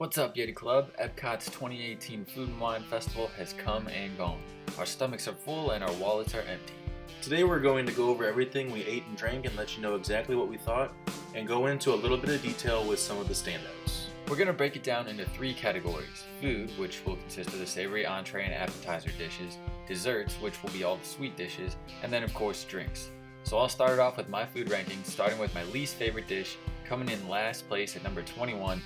What's up, Yeti Club? Epcot's 2018 Food and Wine Festival has come and gone. Our stomachs are full and our wallets are empty. Today we're going to go over everything we ate and drank and let you know exactly what we thought, and go into a little bit of detail with some of the standouts. We're going to break it down into three categories: food, which will consist of the savory entree and appetizer dishes; desserts, which will be all the sweet dishes; and then of course drinks. So I'll start off with my food rankings, starting with my least favorite dish, coming in last place at number 21,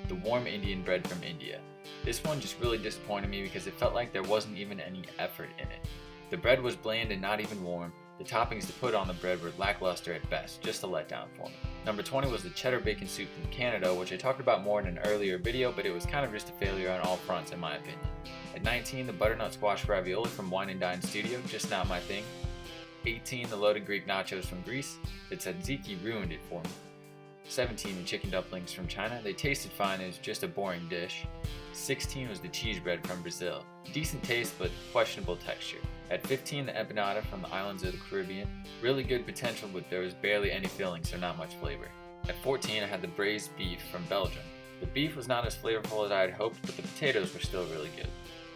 the warm Indian bread from India. This one just really disappointed me because it felt like there wasn't even any effort in it. The bread was bland and not even warm. The toppings to put on the bread were lackluster at best, just a letdown for me. Number 20 was the cheddar bacon soup from Canada, which I talked about more in an earlier video, but it was kind of just a failure on all fronts in my opinion. At 19, the butternut squash ravioli from Wine and Dine Studio, just not my thing. 18, the loaded Greek nachos from Greece. The tzatziki ruined it for me. 17, the chicken dumplings from China. They tasted fine, it was just a boring dish. 16 was the cheese bread from Brazil. Decent taste, but questionable texture. At 15, the empanada from the islands of the Caribbean. Really good potential, but there was barely any filling, so not much flavor. At 14, I had the braised beef from Belgium. The beef was not as flavorful as I had hoped, but the potatoes were still really good.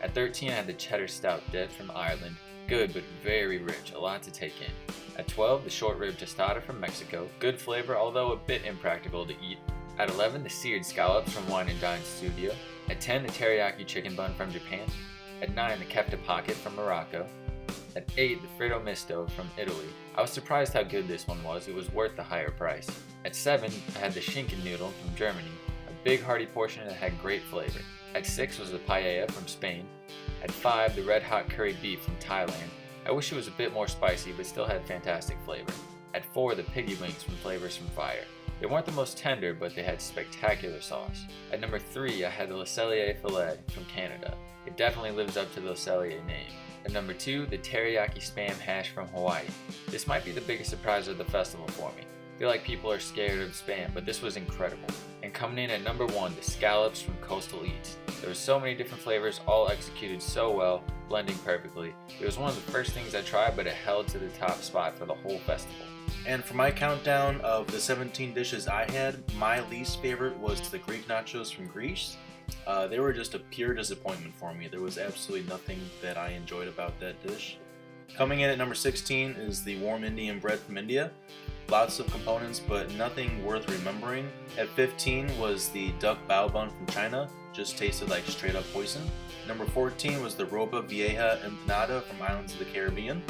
At 13, I had the cheddar stout dip from Ireland. Good, but very rich, a lot to take in. At 12, the short rib tostada from Mexico. Good flavor, although a bit impractical to eat. At 11, the seared scallops from Wine and Dine Studio. At 10, the teriyaki chicken bun from Japan. At 9, the kefta pocket from Morocco. At 8, the fritto misto from Italy. I was surprised how good this one was, it was worth the higher price. At 7, I had the schinken noodle from Germany. A big hearty portion that had great flavor. At 6 was the paella from Spain. At 5, the red hot curry beef from Thailand. I wish it was a bit more spicy, but still had fantastic flavor. At 4, the piggy wings from Flavors from Fire. They weren't the most tender, but they had spectacular sauce. At number 3, I had the Le Cellier filet from Canada. It definitely lives up to the Le Cellier name. At number 2, the teriyaki spam hash from Hawaii. This might be the biggest surprise of the festival for me. I feel like people are scared of spam, but this was incredible. And coming in at number 1, the scallops from Coastal Eats. There were so many different flavors, all executed so well, blending perfectly. It was one of the first things I tried, but it held to the top spot for the whole festival. And for my countdown of the 17 dishes I had, my least favorite was the Greek nachos from Greece. They were just a pure disappointment for me. There was absolutely nothing that I enjoyed about that dish. Coming in at number 16 is the warm Indian bread from India. Lots of components, but nothing worth remembering. At 15 was the duck bao bun from China. Just tasted like straight up poison. Number 14 was the ropa vieja empanada from Islands of the Caribbean.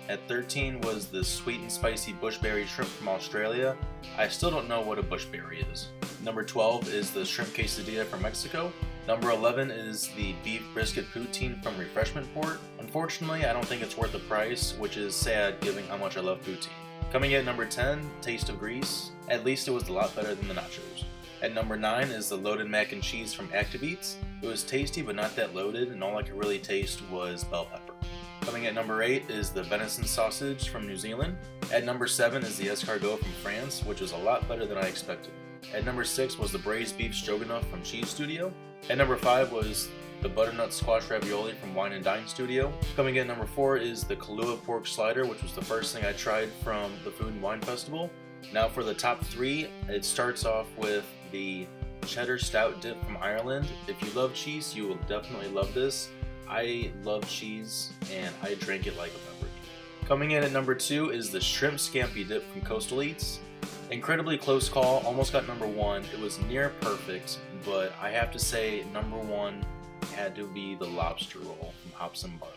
At 13 was the sweet and spicy bushberry shrimp from Australia. I still don't know what a bushberry is. Number 12 is the shrimp quesadilla from Mexico. Number 11 is the beef brisket poutine from Refreshment Port. Unfortunately, I don't think it's worth the price, which is sad given how much I love poutine. Coming in at number 10, Taste of Greece. At least it was a lot better than the nachos. At number 9 is the loaded mac and cheese from Active Eats. It was tasty but not that loaded, and all I could really taste was bell pepper. Coming at number 8 is the venison sausage from New Zealand. At number 7 is the escargot from France, which was a lot better than I expected. At number 6 was the braised beef stroganoff from Cheese Studio. At number 5 was the butternut squash ravioli from Wine and Dine Studio. Coming in at number 4 is the Kahlua pork slider, which was the first thing I tried from the Food and Wine Festival. Now for the top 3, it starts off with the cheddar stout dip from Ireland. If you love cheese, you will definitely love this. I love cheese and I drank it like a beverage. Coming in at number 2 is the shrimp scampi dip from Coastal Eats. Incredibly close call, almost got number 1. It was near perfect, but I have to say number 1 had to be the lobster roll from Hops and Barley.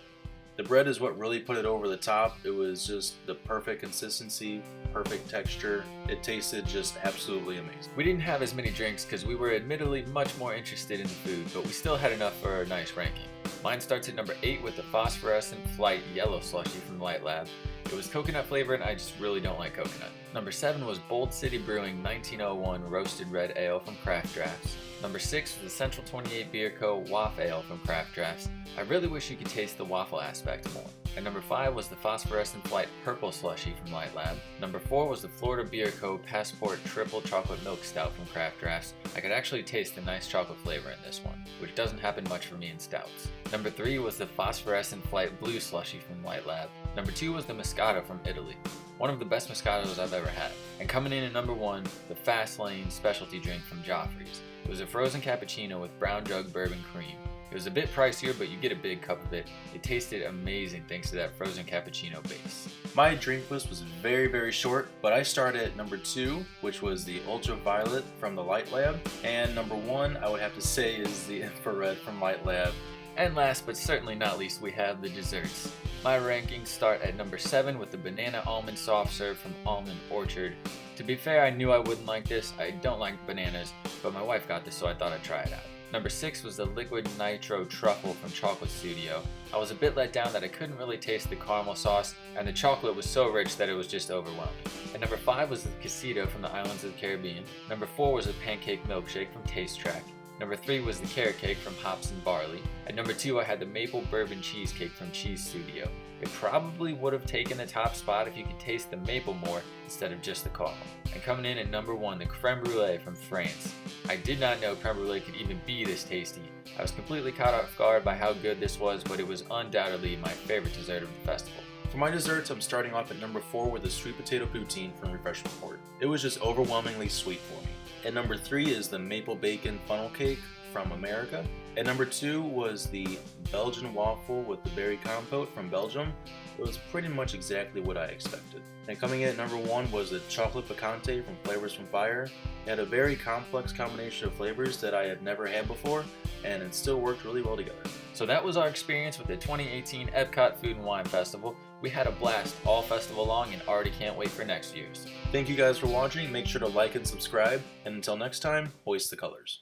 The bread is what really put it over the top. It was just the perfect consistency, perfect texture. It tasted just absolutely amazing. We didn't have as many drinks because we were admittedly much more interested in the food, but we still had enough for a nice ranking. Mine starts at number 8 with the phosphorescent flight yellow slushy from Light Lab. It was coconut flavored and I just really don't like coconut. Number 7 was Bold City Brewing 1901 Roasted Red Ale from Craft Drafts. Number 6 was the Central 28 Beer Co. Waff Ale from Craft Drafts. I really wish you could taste the waffle aspect more. And number 5 was the Phosphorescent Flight Purple Slushy from Light Lab. Number 4 was the Florida Beer Co. Passport Triple Chocolate Milk Stout from Craft Drafts. I could actually taste the nice chocolate flavor in this one, which doesn't happen much for me in stouts. Number 3 was the Phosphorescent Flight Blue Slushy from Light Lab. Number 2 was the Moscato from Italy. One of the best Moscatos I've ever had. And coming in at number 1, the Fast Lane specialty drink from Joffrey's. It was a frozen cappuccino with brown jug bourbon cream. It was a bit pricier, but you get a big cup of it. It tasted amazing thanks to that frozen cappuccino base. My drink list was very short, but I started at number 2, which was the Ultraviolet from the Light Lab, and number 1 I would have to say is the Infrared from Light Lab. And last but certainly not least, we have the desserts. My rankings start at number 7 with the banana almond soft serve from Almond Orchard. To be fair, I knew I wouldn't like this. I don't like bananas, but my wife got this, so I thought I'd try it out. Number 6 was the liquid nitro truffle from Chocolate Studio. I was a bit let down that I couldn't really taste the caramel sauce, and the chocolate was so rich that it was just overwhelming. And number 5 was the quesito from the Islands of the Caribbean. Number 4 was a pancake milkshake from Taste Track. Number 3 was the carrot cake from Hops and Barley. At number 2, I had the maple bourbon cheesecake from Cheese Studio. It probably would have taken the top spot if you could taste the maple more instead of just the caramel. And coming in at number 1, the creme brulee from France. I did not know creme brulee could even be this tasty. I was completely caught off guard by how good this was, but it was undoubtedly my favorite dessert of the festival. For my desserts, I'm starting off at number 4 with the sweet potato poutine from Refreshment Port. It was just overwhelmingly sweet for me. At number 3 is the maple bacon funnel cake from America. At number 2 was the Belgian waffle with the berry compote from Belgium. It was pretty much exactly what I expected. And coming in at number 1 was the chocolate picante from Flavors from Fire. It had a very complex combination of flavors that I had never had before, and it still worked really well together. So that was our experience with the 2018 Epcot Food and Wine Festival. We had a blast all festival long and already can't wait for next year's. Thank you guys for watching. Make sure to like and subscribe. And until next time, hoist the colors.